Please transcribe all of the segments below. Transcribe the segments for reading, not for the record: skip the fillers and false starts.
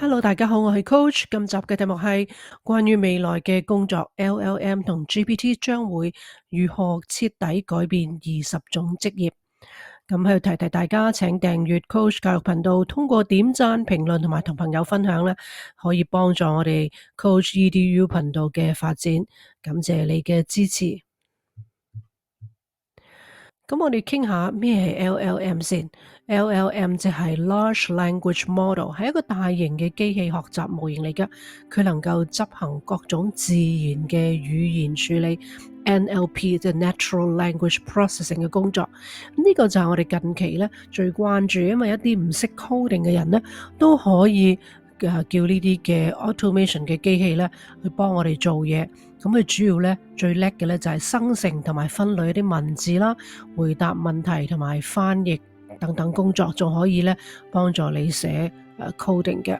Hello，大家好，我係 Coach。今集嘅題目係關於未來嘅工作 LLM 同 GPT 將會如何徹底改變20種職業。咁喺度提大家，請訂閱 Coach 教育頻道，通過點讚、評論同埋同朋友分享咧，可以幫助我哋 Coach EDU 頻道嘅發展。感謝你嘅支持。咁我哋傾下咩係 LLM 先。LLM 即係 Large Language Model，係一個大型嘅機器學習模型嚟㗎。佢能夠執行各種自然嘅語言處理 NLP，即係 Natural Language Processing 嘅工作。呢個就係我哋近期咧最關注，因為一啲唔識 coding 嘅人咧都可以叫呢啲嘅 automation 嘅機器咧去幫我哋做嘢。咁佢主要咧最叻嘅咧就係生成同埋分類一啲文字啦，回答問題同埋翻譯等等工作，仲可以咧幫助你寫coding 嘅。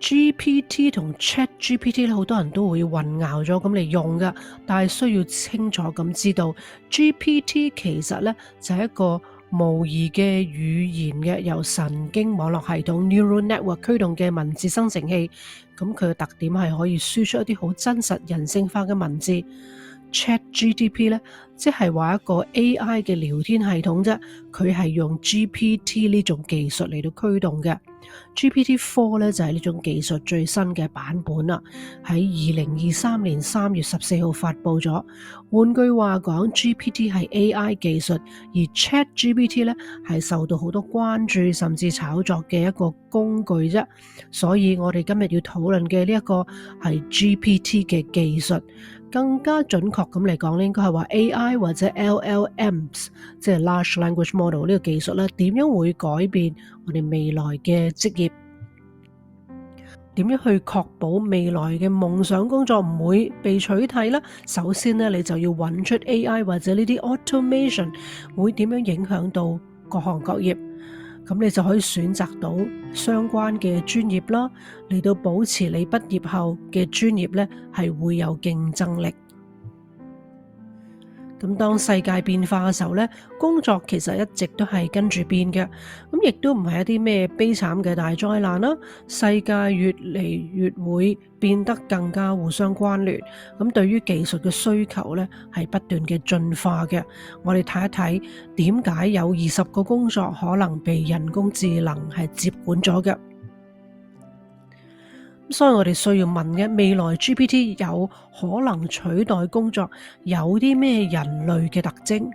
GPT 同 ChatGPT 咧，好多人都會混淆咗咁嚟用㗎，但係需要清楚咁知道 GPT 其實咧就係一個模擬嘅語言嘅由神經網絡系統 Neural Network 驅動嘅文字生成器。咁佢嘅特點係可以輸出一啲好真實人性化嘅文字。ChatGPT 咧，即係話一個 AI 嘅聊天系統啫，佢係用 GPT 呢種技術嚟到驅動嘅。GPT-4 咧就係呢種技術最新嘅版本啦，喺2023年3月14號發佈咗。換句話講，GPT 係 AI 技術，而 ChatGPT 咧係受到好多關注甚至炒作嘅一個工具啫。所以我哋今日要討論嘅呢一個係 GPT 嘅技術。更加準確咁嚟講咧，應該係話 AI 或者 LLMs，即係 Large Language Model 呢個技術咧，點樣會改變我哋未來嘅職業？點樣去確保未來嘅夢想工作唔會被取替呢？首先咧，你就要揾出 AI 或者呢啲 automation 會點樣影響到各行各業。咁你就可以選擇到相關嘅專業啦，嚟到保持你畢業後嘅專業咧係會有競爭力。咁當世界變化嘅時候咧，工作其實一直都係跟住變嘅，咁亦都唔係一啲咩悲慘嘅大災難啦。世界越嚟越會變得更加互相關聯，咁對於技術嘅需求咧係不斷嘅進化嘅。我哋睇一睇點解有20個工作可能被人工智能係接管咗嘅。所以我哋需要問嘅，未來 GPT 有可能取代工作，有啲咩人類嘅特徵？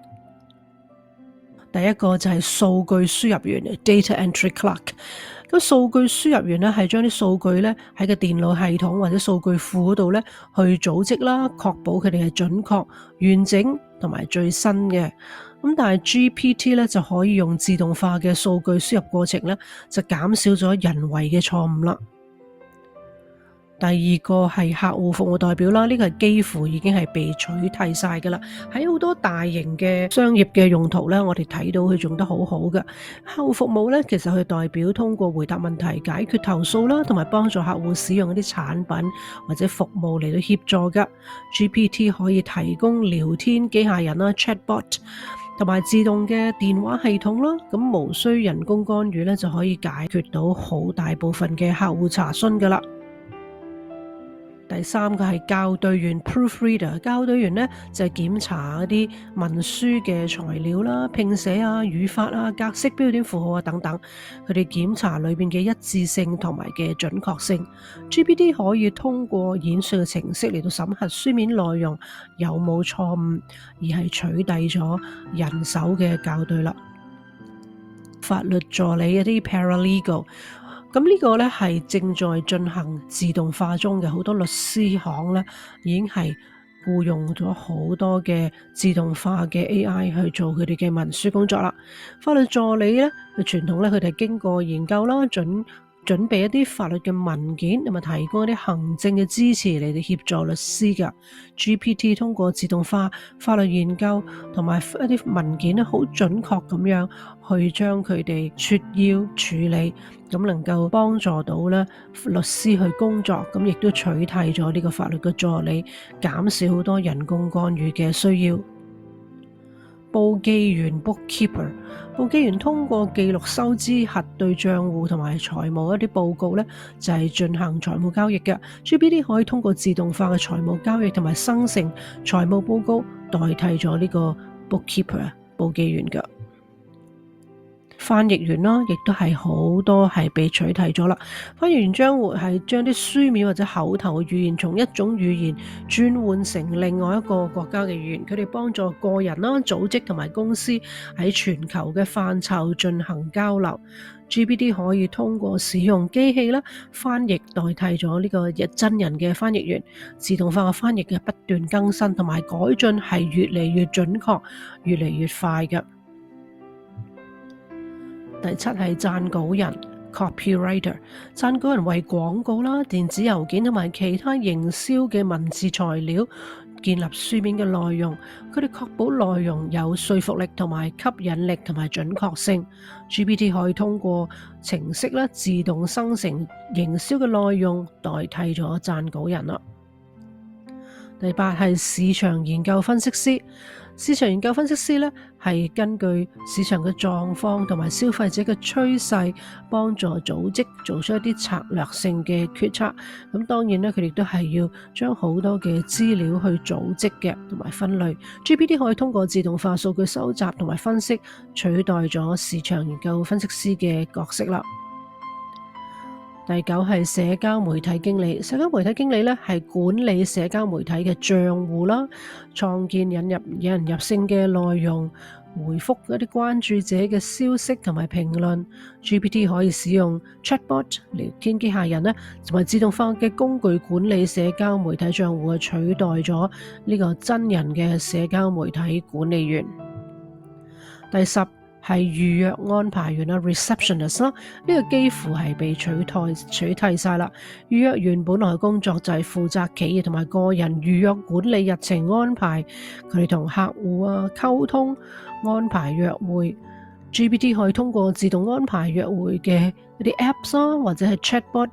第一個就係數據輸入員 （data entry clerk）。咁數據輸入員咧係將啲數據咧喺個電腦系統或者數據庫嗰度咧去組織啦，確保佢哋係準確、完整同埋最新嘅。咁但係 GPT 咧就可以用自動化嘅數據輸入過程咧，就減少咗人為嘅錯誤啦。第二個係客戶服務代表啦，呢個係幾乎已經係被取替晒㗎啦。喺好多大型嘅商業嘅用途咧，我哋睇到佢做得好好嘅。客戶服務咧，其實佢代表通過回答問題、解決投訴啦，同埋幫助客戶使用一啲產品或者服務嚟到協助㗎。GPT 可以提供聊天機械人啦 （chatbot） 同埋自動嘅電話系統啦，咁無需人工干預咧，就可以解決到好大部分嘅客戶查詢㗎啦。第三個係校對員 （proofreader），校對員呢就係檢查一啲文書嘅材料啦、拼寫啊、語法啊、格式、標點符號啊等等，佢哋檢查裏邊嘅一致性同埋嘅準確性。GPT 可以通過演算嘅程式嚟到審核書面內容有冇錯誤，而係取締咗人手嘅校對啦。法律助理一啲 paralegal。咁呢個咧係正在進行自動化中嘅，好多律師行咧已經係僱用咗好多嘅自動化嘅 AI 去做佢哋嘅文書工作啦。法律助理咧，傳統咧佢哋經過研究啦，準備一啲法律嘅文件，同埋提供一啲行政嘅支持嚟到協助律師㗎。GPT 通過自動化法律研究同埋一啲文件咧，好準確咁樣去將佢哋撮要處理，咁能夠幫助到咧律師去工作，咁亦都取替咗呢個法律嘅助理，減少好多人工干預嘅需要。簿記員 bookkeeper。簿記員通過記錄收支、核對帳戶同埋財務一啲報告呢，就係進行財務交易嘅。GPT 可以通過自動化嘅財務交易同埋生成財務報告，代替咗呢個 bookkeeper 簿記員嘅。翻譯員啦，亦都係好多係被取替咗啦。翻譯員將會係將啲書面或者口頭嘅語言從一種語言轉換成另外一個國家嘅語言，佢哋幫助個人啦、組織同埋公司喺全球嘅範疇進行交流。GPT 可以通過使用機器啦翻譯代替咗呢個真人嘅翻譯員，自動化嘅翻譯嘅不斷更新同埋改進係越嚟越準確、越嚟越快嘅。第7係撰稿人 copywriter， 撰稿人為廣告啦、電子郵件同埋其他營銷嘅文字材料建立書面嘅內容，佢哋確保內容有說服力同埋吸引力同埋準確性。GPT 可以通過程式啦自動生成營銷嘅內容，代替咗撰稿人啦。第8係市場研究分析師。市場研究分析師呢係根據市場嘅狀況同埋消費者嘅趨勢，幫助組織做出一啲策略性嘅決策。咁當然呢，佢哋都係要將好多嘅資料去組織嘅同埋分類。GPT 可以通過自動化數據收集同埋分析，取代咗市場研究分析師嘅角色啦。第9係社交媒體經理。社交媒體經理呢係管理社交媒體嘅賬戶啦，創建引入引人入勝嘅內容，回覆一啲關注者嘅消息同埋評論。GPT 可以使用 chatbot 聊天機械人呢，同埋自動化嘅工具管理社交媒體賬戶，取代咗呢個真人嘅社交媒體管理員。第10係預約安排員啦 receptionist 啦，呢個幾乎係被取替晒啦。預約員本來嘅工作就係負責企業同埋個人預約管理日程安排，佢哋同客戶溝通安排約會。GPT 可以通過自動安排約會嘅一啲 apps 啦，或者係 chatbot，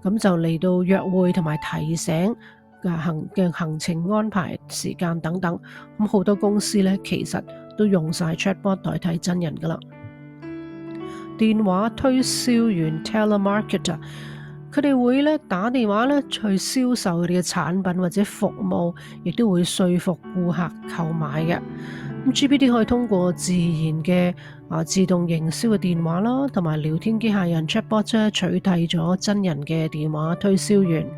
咁就嚟到約會同埋提醒嘅行程安排時間等等。咁好多公司呢，其實都用晒 chatbot 代替真人噶啦。電話推銷員 telemarketer， 佢哋會咧打電話咧去銷售佢哋嘅產品或者服務，亦都會說服顧客購買嘅。咁 GPT 可以通過自然嘅自動營銷嘅電話啦，同埋聊天機械人 chatbot 取替咗真人嘅電話推銷員。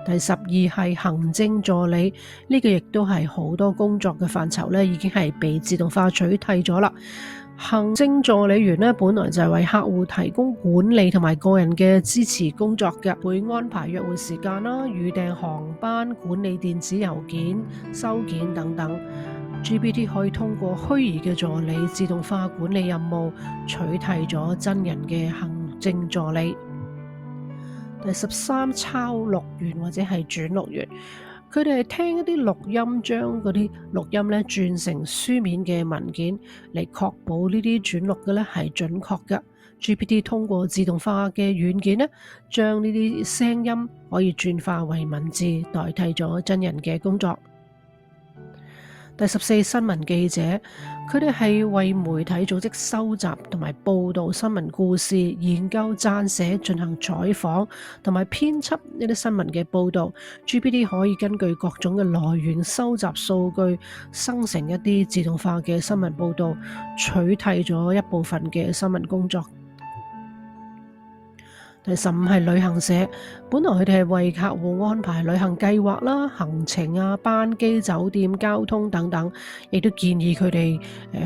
第12係行政助理，呢個亦都係好多工作嘅範疇咧，已經係被自動化取替咗啦。行政助理員咧，本來就係為客戶提供管理同埋個人嘅支持工作嘅，會安排約會時間啦、預訂航班、管理電子郵件、收件等等。GPT 可以通過虛擬嘅助理自動化管理任務，取替咗真人嘅行政助理。第13抄錄員或者係轉錄員，佢哋係聽一啲錄音，將嗰啲錄音咧轉成書面嘅文件，嚟確保呢啲轉錄嘅咧係準確嘅。GPT 通過自動化嘅軟件咧，將呢啲聲音可以轉化為文字，代替咗真人嘅工作。第14新聞記者，佢哋係為媒體組織收集同埋報導新聞故事、研究撰寫、進行採訪同埋編輯一啲新聞嘅報導。GPT 可以根據各種嘅來源收集數據，生成一啲自動化嘅新聞報導，取替咗一部分嘅新聞工作。第15係旅行社，本來佢哋係為客戶安排旅行計劃啦、行程班機、酒店、交通等等，亦都建議佢哋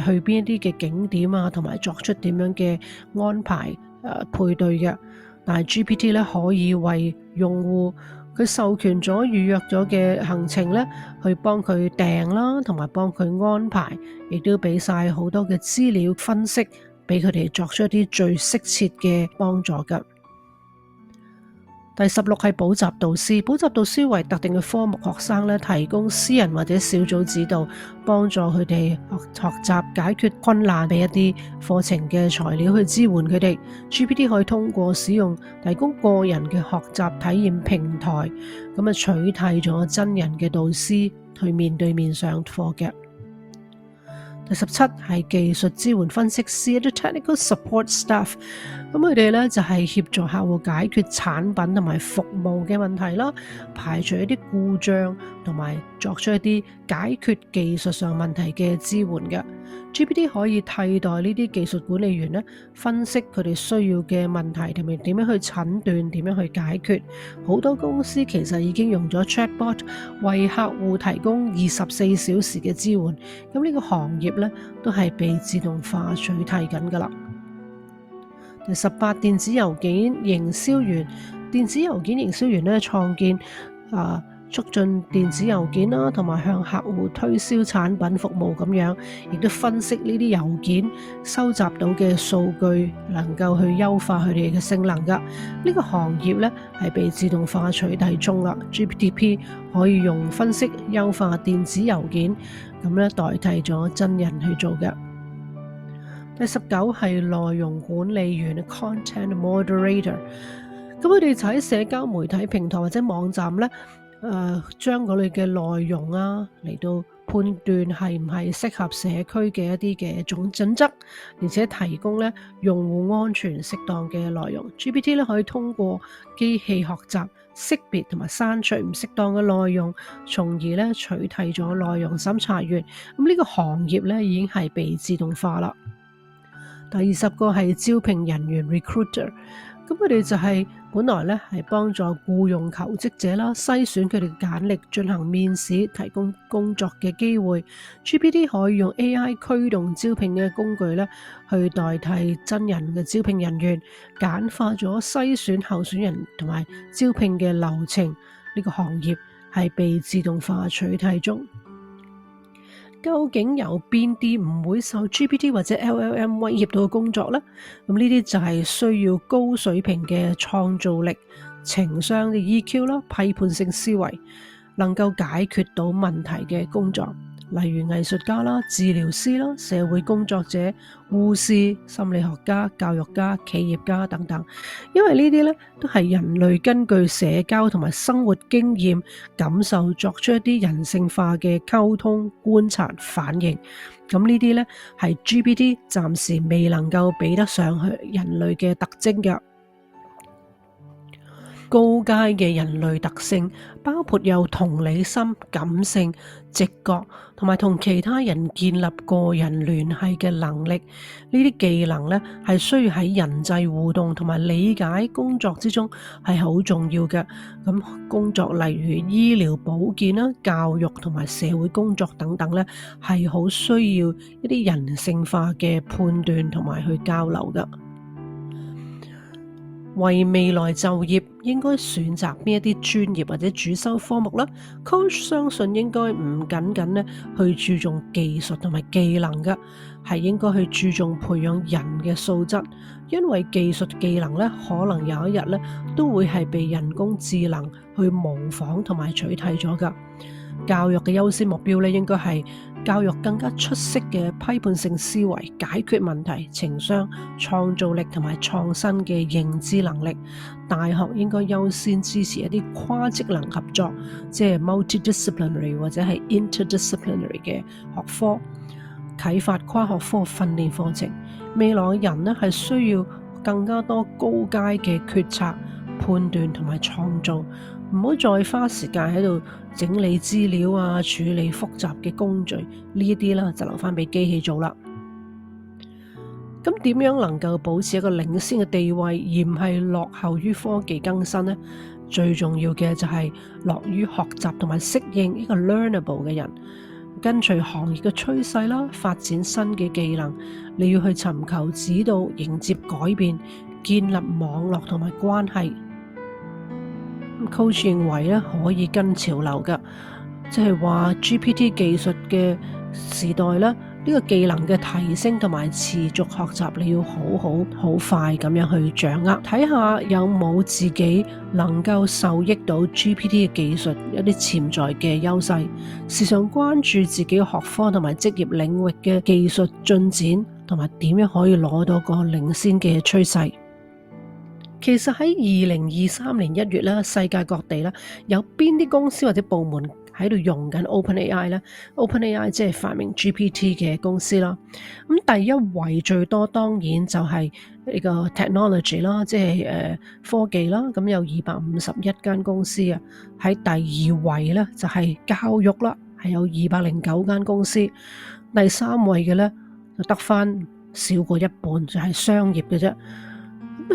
去邊一啲嘅景點同埋作出點樣嘅安排配對嘅。但係 GPT 咧可以為用戶佢授權咗預約咗嘅行程咧，去幫佢訂啦，同埋幫佢安排，亦都俾晒好多嘅資料分析，俾佢哋作出一啲最適切嘅幫助㗎。第16係補習導師，補習導師為特定嘅科目學生咧提供私人或者小組指導，幫助佢哋學習解決困難，俾一啲課程嘅材料去支援佢哋。GPT 可以通過使用提供個人嘅學習體驗平台，咁取替咗真人嘅導師去面對面上課嘅。第17係技術支援分析師，啲 technical support staff。咁佢哋咧就係協助客戶解決產品同埋服務嘅問題啦，排除一啲故障同埋作出一啲解決技術上問題嘅支援嘅。GPT 可以替代呢啲技術管理員咧，分析佢哋需要嘅問題同埋點樣去診斷、點樣去解決。好多公司其實已經用咗 chatbot 為客戶提供24小時嘅支援。咁呢個行業咧都係被自動化取替緊㗎啦。第18，電子郵件營銷員。電子郵件營銷員咧創建促進電子郵件啦，同埋向客戶推銷產品服務咁樣，亦都分析呢啲郵件收集到嘅數據，能夠去優化佢哋嘅性能㗎。呢個行業咧係被自動化取替中啦。GPT 可以用分析優化電子郵件，咁咧代替咗真人去做嘅。第19係內容管理員 （Content Moderator）。咁佢哋就喺社交媒體平台或者網站咧，將嗰類嘅內容嚟到判斷係唔係適合社區嘅一啲嘅準則，而且提供咧用戶安全適當嘅內容。GPT 咧可以通過機器學習識別同埋刪除唔適當嘅內容，從而咧取替咗內容審查員。咁呢個行業咧已經係被自動化啦。第20個係招聘人員 recruiter。咁佢哋就係本來咧係幫助僱用求職者啦，篩選佢哋嘅簡歷，進行面試，提供工作嘅機會。GPT 可以用 AI 驅動招聘嘅工具咧，去代替真人嘅招聘人員，簡化咗篩選候選人同埋招聘嘅流程。呢個行業係被自動化取替中。究竟有邊啲唔會受 GPT 或者 LLM 威脅到嘅工作呢？咁呢啲就係需要高水平嘅創造力、情商嘅 EQ 啦、批判性思維，能夠解決到問題嘅工作。例如藝術家啦、治療師啦、社會工作者、護士、心理學家、教育家、企業家等等，因為呢啲咧都係人類根據社交同埋生活經驗感受作出一啲人性化嘅溝通、觀察、反應。咁呢啲咧係 GPT 暫時未能夠比得上去人類嘅特徵嘅。高階嘅人類特性包括有同理心、感性、直覺同埋同其他人建立個人聯繫嘅能力。呢啲技能咧係需要喺人際互動同埋理解工作之中係好重要嘅。咁工作例如醫療保健啦、教育同埋社會工作等等咧，係好需要一啲人性化嘅判斷同埋去交流嘅。為未來就業應該選擇邊一啲專業或者主修科目啦。Coach 相信應該唔僅僅咧去注重技術同埋技能嘅，係應該去注重培養人嘅素質，因為技術技能咧可能有一日咧都會係被人工智能去模仿同埋取替咗㗎。教育嘅優先目標咧應該係教育更加出色嘅批判性思維、解決問題、情商、創造力同埋創新嘅認知能力。大學應該優先支持一啲跨職能合作，即係 multidisciplinary 或者係 interdisciplinary 嘅學科，啟發跨學科訓練課程。未來嘅人咧係需要更加多高階嘅決策、判斷同埋創造。唔好再花時間喺度整理資料處理複雜嘅工序，呢一啲就留翻俾機器做啦。咁點樣能夠保持一個領先嘅地位，而唔係落後於科技更新呢？最重要嘅就係樂於學習同埋適應一個 learnable 嘅人，跟隨行業嘅趨勢啦，發展新嘅技能。你要去尋求指導，迎接改變，建立網絡同埋關係。Coach 認為咧可以跟潮流嘅，即係話 GPT 技術嘅時代咧，呢個技能嘅提升同埋持續學習，你要好快咁樣去掌握，睇下有冇自己能夠受益到 GPT 嘅技術一啲潛在嘅優勢，時常關注自己學科同埋職業領域嘅技術進展，同埋點樣可以攞到個領先嘅趨勢。其實喺2023年1月咧，世界各地咧有邊啲公司或者部門喺度用緊 OpenAI 咧，OpenAI 即係發明 GPT 嘅公司啦。咁第一位最多當然就係呢個 technology 啦，即係科技啦。咁有251間公司啊。喺第二位咧就係教育啦，係有209間公司。第三位嘅咧就得返少過一半，就係商業嘅啫。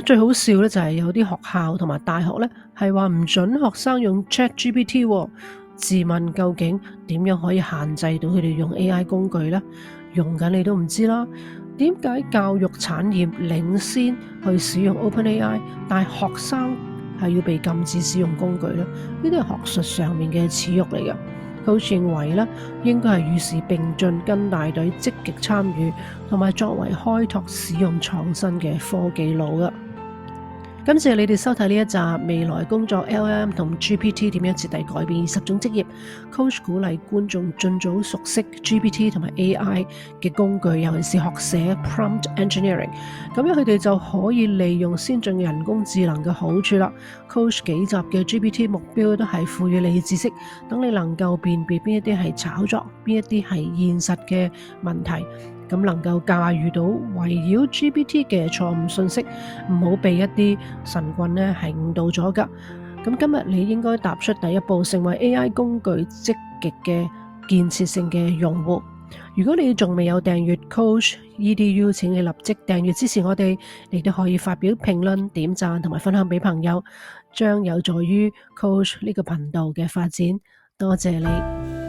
最好笑咧就係有啲學校同埋大學咧係話唔准學生用 ChatGPT 喎。自問究竟點樣可以限制到佢哋用 AI 工具呢？用緊你都唔知啦。點解教育產業領先去使用 OpenAI，但係學生係要被禁止使用工具呢？呢啲係學術上面嘅恥辱嚟嘅。Coach 認為咧，應該係與時並進，跟大隊積極參與，同埋作為開拓使用創新嘅科技佬嘅。感謝你哋收睇呢一集未來工作 LLM 同 GPT 點樣徹底改變20種職業。Coach 鼓勵觀眾盡早熟悉 GPT 同埋 AI 嘅工具，尤其是學寫 prompt engineering，咁樣佢哋就可以利用先進人工智能嘅好處啦。Coach 幾集嘅 GPT 目標都係賦予你知識，等你能夠辨別邊一啲係炒作，邊一啲係現實嘅問題。咁能夠駕馭到圍繞 GPT 嘅錯誤信息，唔好被一啲神棍咧係誤導咗㗎。咁今日你應該踏出第一步，成為 AI 工具積極嘅建設性嘅用戶。如果你仲未有訂閱 Coach EDU， 請你立即訂閱支持我哋。你都可以發表評論、點讚同埋分享俾朋友，將有助於 Coach 呢個頻道嘅發展。多謝你。